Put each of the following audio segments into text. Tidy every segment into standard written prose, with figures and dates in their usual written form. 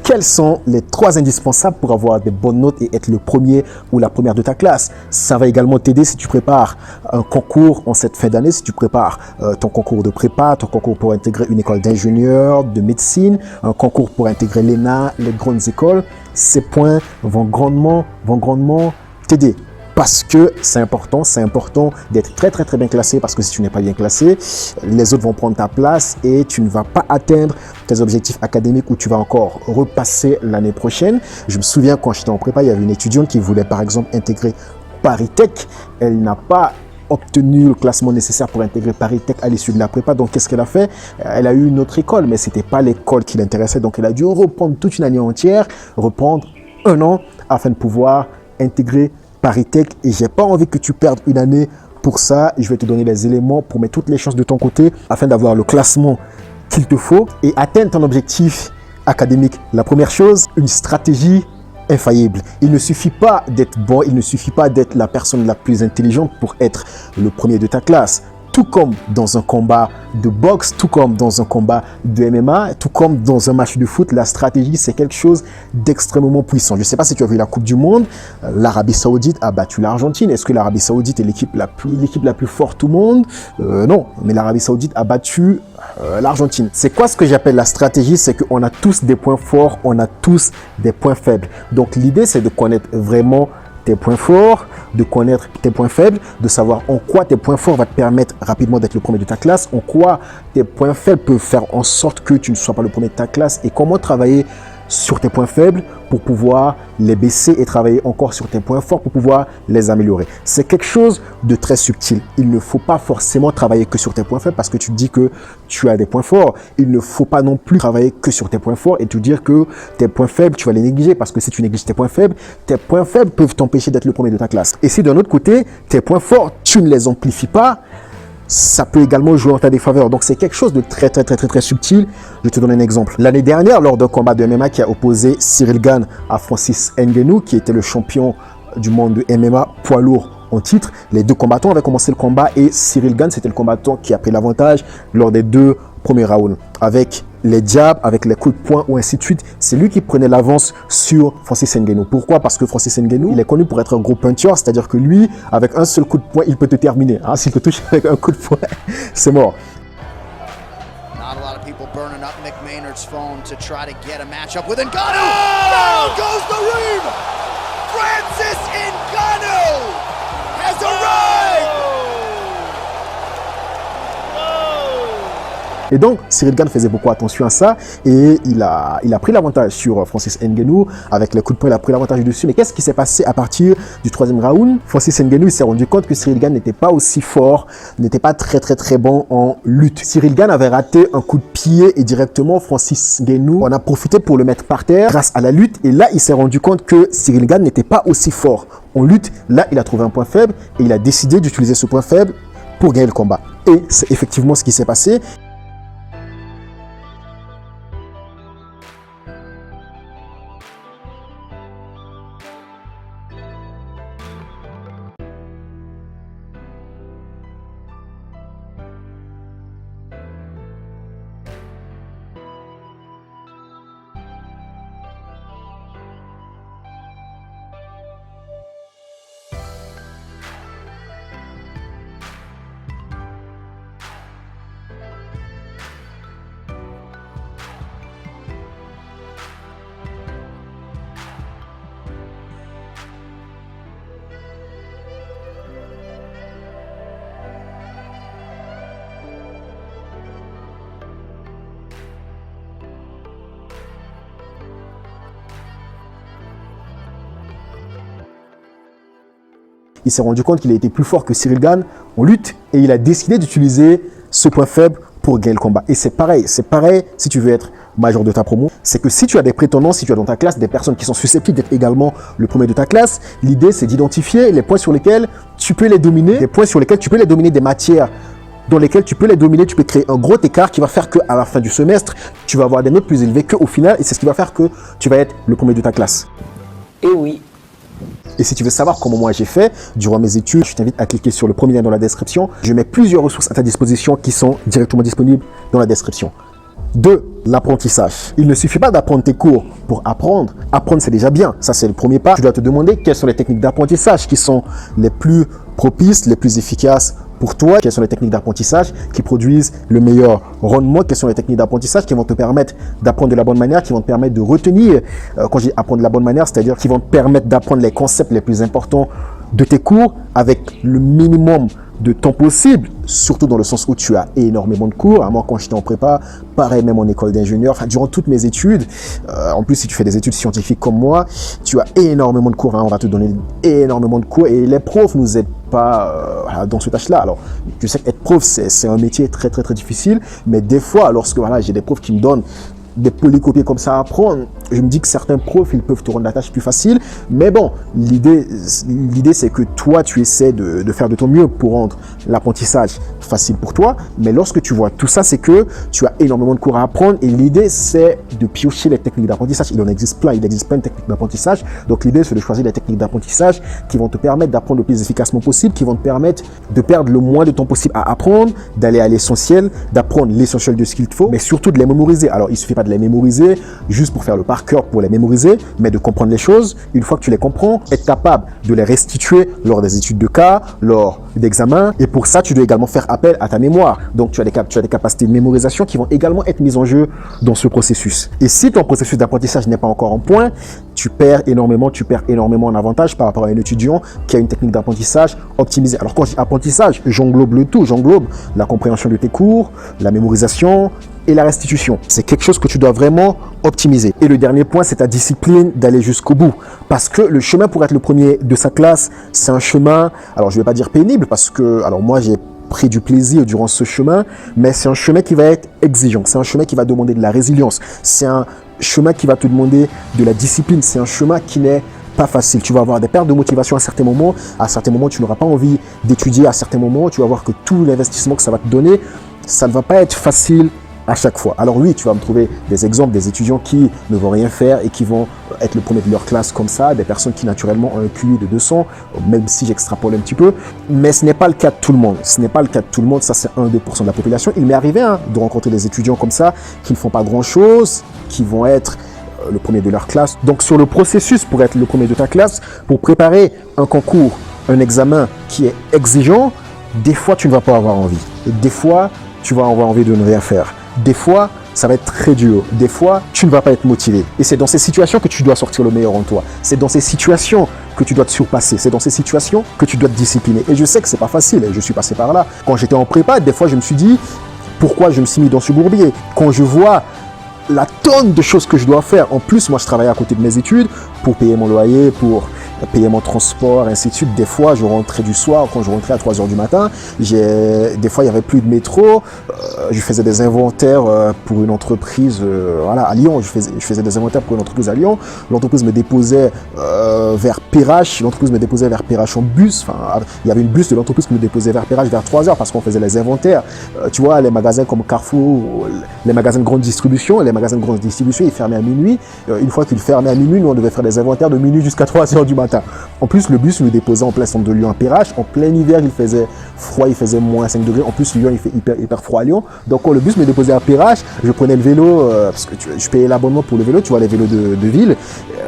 Quels sont les 3 indispensables pour avoir des bonnes notes et être le premier ou la première de ta classe? Ça va également t'aider si tu prépares un concours en cette fin d'année, si tu prépares ton concours de prépa, ton concours pour intégrer une école d'ingénieur, de médecine, un concours pour intégrer l'ENA, les grandes écoles. Ces points vont grandement t'aider. Parce que c'est important d'être très bien classé, parce que si tu n'es pas bien classé, les autres vont prendre ta place et tu ne vas pas atteindre tes objectifs académiques où tu vas encore repasser l'année prochaine. Je me souviens quand j'étais en prépa, il y avait une étudiante qui voulait par exemple intégrer Paris Tech. Elle n'a pas obtenu le classement nécessaire pour intégrer Paris Tech à l'issue de la prépa. Donc, qu'est-ce qu'elle a fait? Elle a eu une autre école, mais ce n'était pas l'école qui l'intéressait. Donc, elle a dû reprendre toute une année entière, reprendre 1 an afin de pouvoir intégrer Paris Tech. Et j'ai pas envie que tu perdes une année pour ça. Je vais te donner les éléments pour mettre toutes les chances de ton côté afin d'avoir le classement qu'il te faut et atteindre ton objectif académique. La première chose, une stratégie infaillible. Il ne suffit pas d'être bon, il ne suffit pas d'être la personne la plus intelligente pour être le premier de ta classe. Tout comme dans un combat de boxe, tout comme dans un combat de MMA, tout comme dans un match de foot, la stratégie, c'est quelque chose d'extrêmement puissant. Je ne sais pas si tu as vu la Coupe du Monde, l'Arabie Saoudite a battu l'Argentine. Est-ce que l'Arabie Saoudite est l'équipe la plus forte au monde? Non, mais l'Arabie Saoudite a battu l'Argentine. C'est quoi ce que j'appelle la stratégie? C'est qu'on a tous des points forts, on a tous des points faibles. Donc l'idée, c'est de connaître vraiment tes points forts, de connaître tes points faibles, de savoir en quoi tes points forts vont te permettre rapidement d'être le premier de ta classe, en quoi tes points faibles peuvent faire en sorte que tu ne sois pas le premier de ta classe et comment travailler sur tes points faibles pour pouvoir les baisser et travailler encore sur tes points forts pour pouvoir les améliorer. C'est quelque chose de très subtil. Il ne faut pas forcément travailler que sur tes points faibles parce que tu te dis que tu as des points forts. Il ne faut pas non plus travailler que sur tes points forts et te dire que tes points faibles, tu vas les négliger parce que si tu négliges tes points faibles peuvent t'empêcher d'être le premier de ta classe. Et si d'un autre côté, tes points forts, tu ne les amplifies pas, ça peut également jouer en ta défaveur. Donc, c'est quelque chose de très subtil. Je te donne un exemple. L'année dernière, lors d'un combat de MMA qui a opposé Cyril Gane à Francis Ngannou, qui était le champion du monde de MMA poids lourd en titre, les 2 combattants avaient commencé le combat et Cyril Gane, c'était le combattant qui a pris l'avantage lors des 2 premiers rounds. Avec les jabs, avec les coups de poing ou ainsi de suite, c'est lui qui prenait l'avance sur Francis Ngannou. Pourquoi? Parce que Francis Ngannou, il est connu pour être un gros puncher, c'est-à-dire que lui, avec un seul coup de poing, il peut te terminer. Hein? S'il te touche avec un coup de poing, c'est mort. Not a lot of people burning up Mick Maynard's phone to try to get a matchup with Ngannou. Down goes the Reem! Francis Ngannou has arrived! Et donc, Cyril Gane faisait beaucoup attention à ça et il a pris l'avantage sur Francis Ngannou. Avec les coups de poing, il a pris l'avantage dessus. Mais qu'est-ce qui s'est passé à partir du 3e round? Francis Ngannou, il s'est rendu compte que Cyril Gane n'était pas aussi fort, n'était pas très bon en lutte. Cyril Gane avait raté un coup de pied et directement Francis Ngannou en a profité pour le mettre par terre grâce à la lutte. Et là, il s'est rendu compte que Cyril Gane n'était pas aussi fort en lutte. Là, il a trouvé un point faible et il a décidé d'utiliser ce point faible pour gagner le combat. Et c'est effectivement ce qui s'est passé. Il s'est rendu compte qu'il a été plus fort que Cyril Gane en lutte et il a décidé d'utiliser ce point faible pour gagner le combat. Et c'est pareil si tu veux être major de ta promo, c'est que si tu as des prétendants, si tu as dans ta classe des personnes qui sont susceptibles d'être également le premier de ta classe, l'idée c'est d'identifier les points sur lesquels tu peux les dominer, des points sur lesquels tu peux les dominer, des matières dans lesquelles tu peux les dominer, tu peux créer un gros écart qui va faire qu'à la fin du semestre, tu vas avoir des notes plus élevées qu'au final et c'est ce qui va faire que tu vas être le premier de ta classe. Et oui. Et si tu veux savoir comment moi j'ai fait durant mes études, je t'invite à cliquer sur le premier lien dans la description. Je mets plusieurs ressources à ta disposition qui sont directement disponibles dans la description. 2. L'apprentissage. Il ne suffit pas d'apprendre tes cours pour apprendre. Apprendre, c'est déjà bien. Ça, c'est le premier pas. Tu dois te demander quelles sont les techniques d'apprentissage qui sont les plus propices, les plus efficaces pour toi. Quelles sont les techniques d'apprentissage qui produisent le meilleur rendement. Quelles sont les techniques d'apprentissage qui vont te permettre d'apprendre de la bonne manière, qui vont te permettre de retenir. Quand je dis apprendre de la bonne manière, c'est-à-dire qui vont te permettre d'apprendre les concepts les plus importants de tes cours avec le minimum de temps possible, surtout dans le sens où tu as énormément de cours. Moi, quand j'étais en prépa, pareil, même en école d'ingénieur, durant toutes mes études, en plus, si tu fais des études scientifiques comme moi, tu as énormément de cours. On va te donner énormément de cours et les profs nous aident pas dans ce tâche-là. Alors, je sais qu'être prof, c'est un métier très, très, très difficile, mais des fois, lorsque j'ai des profs qui me donnent des polycopiés comme ça à apprendre, je me dis que certains profs, ils peuvent te rendre la tâche plus facile. Mais bon, l'idée c'est que toi, tu essaies de faire de ton mieux pour rendre l'apprentissage facile pour toi. Mais lorsque tu vois tout ça, c'est que tu as énormément de cours à apprendre. Et l'idée, c'est de piocher les techniques d'apprentissage. Il existe plein de techniques d'apprentissage. Donc l'idée, c'est de choisir les techniques d'apprentissage qui vont te permettre d'apprendre le plus efficacement possible, qui vont te permettre de perdre le moins de temps possible à apprendre, d'aller à l'essentiel, d'apprendre l'essentiel de ce qu'il te faut, mais surtout de les mémoriser. Alors, il suffit pas de les mémoriser juste pour faire le par cœur pour les mémoriser, mais de comprendre les choses. Une fois que tu les comprends, être capable de les restituer lors des études de cas, lors d'examens. Et pour ça, tu dois également faire appel à ta mémoire. Donc, tu as des capacités de mémorisation qui vont également être mises en jeu dans ce processus. Et si ton processus d'apprentissage n'est pas encore en point, tu perds énormément en avantage par rapport à un étudiant qui a une technique d'apprentissage optimisée. Alors, quand je dis apprentissage, j'englobe le tout. J'englobe la compréhension de tes cours, la mémorisation et la restitution. C'est quelque chose que tu dois vraiment optimiser. Et le dernier point, c'est ta discipline d'aller jusqu'au bout. Parce que le chemin pour être le premier de sa classe, c'est un chemin, alors je ne vais pas dire pénible, parce que, alors moi j'ai pris du plaisir durant ce chemin, mais c'est un chemin qui va être exigeant. C'est un chemin qui va demander de la résilience. C'est un chemin qui va te demander de la discipline. C'est un chemin qui n'est pas facile. Tu vas avoir des pertes de motivation à certains moments. À certains moments, tu n'auras pas envie d'étudier. À certains moments, tu vas voir que tout l'investissement que ça va te donner, ça ne va pas être facile à chaque fois. Alors oui, tu vas me trouver des exemples des étudiants qui ne vont rien faire et qui vont être le premier de leur classe comme ça, des personnes qui naturellement ont un QI de 200, même si j'extrapole un petit peu, mais ce n'est pas le cas de tout le monde. Ce n'est pas le cas de tout le monde, ça c'est 1-2% de la population. Il m'est arrivé de rencontrer des étudiants comme ça qui ne font pas grand-chose, qui vont être le premier de leur classe. Donc sur le processus pour être le premier de ta classe, pour préparer un concours, un examen qui est exigeant, des fois tu ne vas pas avoir envie. Et des fois, tu vas avoir envie de ne rien faire. Des fois, ça va être très dur. Des fois, tu ne vas pas être motivé. Et c'est dans ces situations que tu dois sortir le meilleur en toi. C'est dans ces situations que tu dois te surpasser. C'est dans ces situations que tu dois te discipliner. Et je sais que c'est pas facile. Et je suis passé par là. Quand j'étais en prépa, des fois, je me suis dit, pourquoi je me suis mis dans ce bourbier? Quand je vois la tonne de choses que je dois faire. En plus, moi, je travaillais à côté de mes études pour payer mon loyer, pour payer mon transport, ainsi de suite. Des fois, je rentrais du soir, quand je rentrais à 3h du matin, des fois, il n'y avait plus de métro. Je faisais des inventaires pour une entreprise à Lyon. Je faisais des inventaires pour une entreprise à Lyon. L'entreprise me déposait vers Perrache. L'entreprise me déposait vers Perrache en bus. Enfin, il y avait une bus de l'entreprise qui me déposait vers Perrache vers 3h parce qu'on faisait les inventaires. Tu vois, les magasins comme Carrefour, les magasins de grande distribution, ils fermaient à minuit. Une fois qu'ils fermaient à minuit, nous, on devait faire des inventaires de minuit jusqu'à 3h du matin. En plus, le bus nous déposait en plein centre de Lyon à Perrache. En plein hiver, il faisait froid, il faisait moins 5 degrés. En plus, Lyon, il fait hyper froid à Lyon. Donc, quand le bus me déposait à Perrache, je prenais le vélo, parce que je payais l'abonnement pour le vélo, tu vois, les vélos de ville.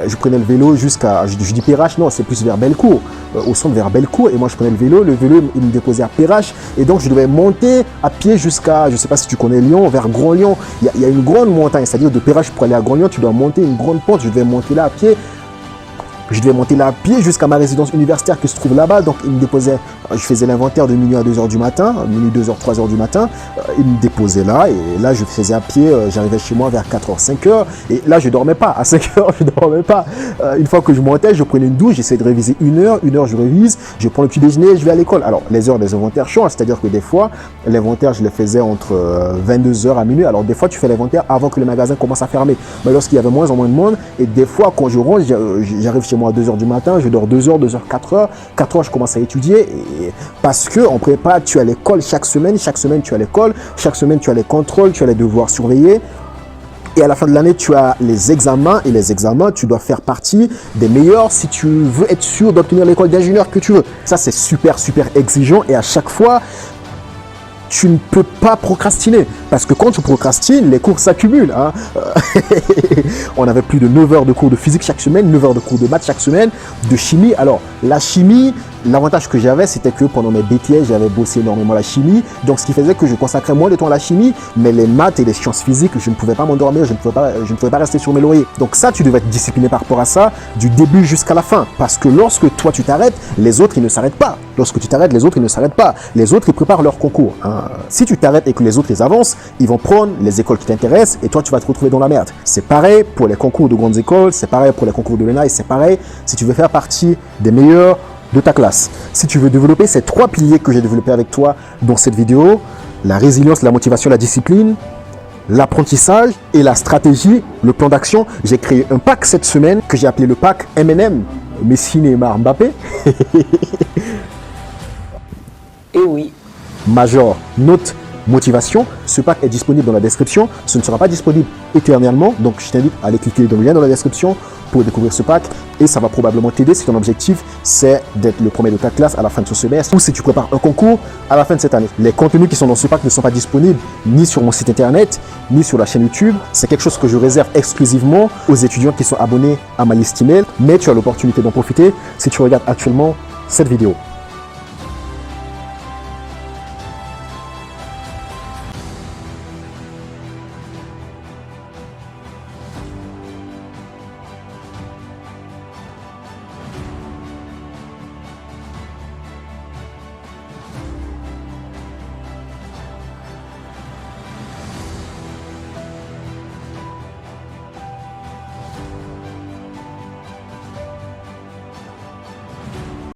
Je prenais le vélo jusqu'à, je dis Perrache, non, c'est plus vers Bellecour, au centre vers Bellecour. Et moi, je prenais le vélo, il me déposait à Perrache. Et donc, je devais monter à pied jusqu'à, je ne sais pas si tu connais Lyon, vers Grand Lyon. Il y a une grande montagne, c'est-à-dire de Perrache pour aller à Grand Lyon, tu dois monter une grande pente. Je devais monter là à pied. Jusqu'à ma résidence universitaire qui se trouve là-bas. Donc, il me déposait, je faisais l'inventaire de minuit à 2h du matin, minuit, 2h, 3h du matin. Il me déposait là et là, je faisais à pied. J'arrivais chez moi vers 4h, 5h. Et là, je ne dormais pas. À 5h, je ne dormais pas. Une fois que je montais, je prenais une douche. J'essayais de réviser 1h. 1h, je révise. Je prends le petit déjeuner, je vais à l'école. Alors, les heures des inventaires changent. C'est-à-dire que des fois, l'inventaire, je les faisais entre 22h à minuit. Alors, des fois, tu fais l'inventaire avant que le magasin commence à fermer. Mais lorsqu'il y avait moins en moins de monde. Et des fois, quand je rentre, j'arrive chez moi à 2h du matin, je dors 2h, 4h. 4h, je commence à étudier. Et parce qu'en prépa, tu as l'école chaque semaine tu as l'école, chaque semaine tu as les contrôles, tu as les devoirs surveillés. Et à la fin de l'année, tu as les examens. Et les examens, tu dois faire partie des meilleurs si tu veux être sûr d'obtenir l'école d'ingénieur que tu veux. Ça, c'est super exigeant. Et à chaque fois, tu ne peux pas procrastiner. Parce que quand tu procrastines, les cours s'accumulent. Hein. On avait plus de 9 heures de cours de physique chaque semaine, 9 heures de cours de maths chaque semaine, de chimie. Alors, la chimie, l'avantage que j'avais, c'était que pendant mes BTS, j'avais bossé énormément la chimie. Donc, ce qui faisait que je consacrais moins de temps à la chimie, mais les maths et les sciences physiques, je ne pouvais pas m'endormir, je ne pouvais pas rester sur mes lauriers. Donc ça, tu devais être discipliné par rapport à ça, du début jusqu'à la fin. Parce que lorsque toi, tu t'arrêtes, les autres, ils ne s'arrêtent pas. Lorsque tu t'arrêtes, les autres, ils ne s'arrêtent pas. Les autres, ils préparent leur concours. Hein. Si tu t'arrêtes et que les autres, ils avancent, ils vont prendre les écoles qui t'intéressent et toi, tu vas te retrouver dans la merde. C'est pareil pour les concours de grandes écoles, c'est pareil pour les concours de l'ENA et c'est pareil si tu veux faire partie des meilleurs de ta classe. Si tu veux développer ces 3 piliers que j'ai développés avec toi dans cette vidéo, la résilience, la motivation, la discipline, l'apprentissage et la stratégie, le plan d'action, j'ai créé un pack cette semaine que j'ai appelé le pack M&M, Messi, Neymar, Mbappé. Et oui. Major, note, motivation. Ce pack est disponible dans la description. Ce ne sera pas disponible éternellement. Donc, je t'invite à aller cliquer dans le lien dans la description pour découvrir ce pack. Et ça va probablement t'aider si ton objectif, c'est d'être le premier de ta classe à la fin de ce semestre ou si tu prépares un concours à la fin de cette année. Les contenus qui sont dans ce pack ne sont pas disponibles ni sur mon site internet, ni sur la chaîne YouTube. C'est quelque chose que je réserve exclusivement aux étudiants qui sont abonnés à ma liste email. Mais tu as l'opportunité d'en profiter si tu regardes actuellement cette vidéo.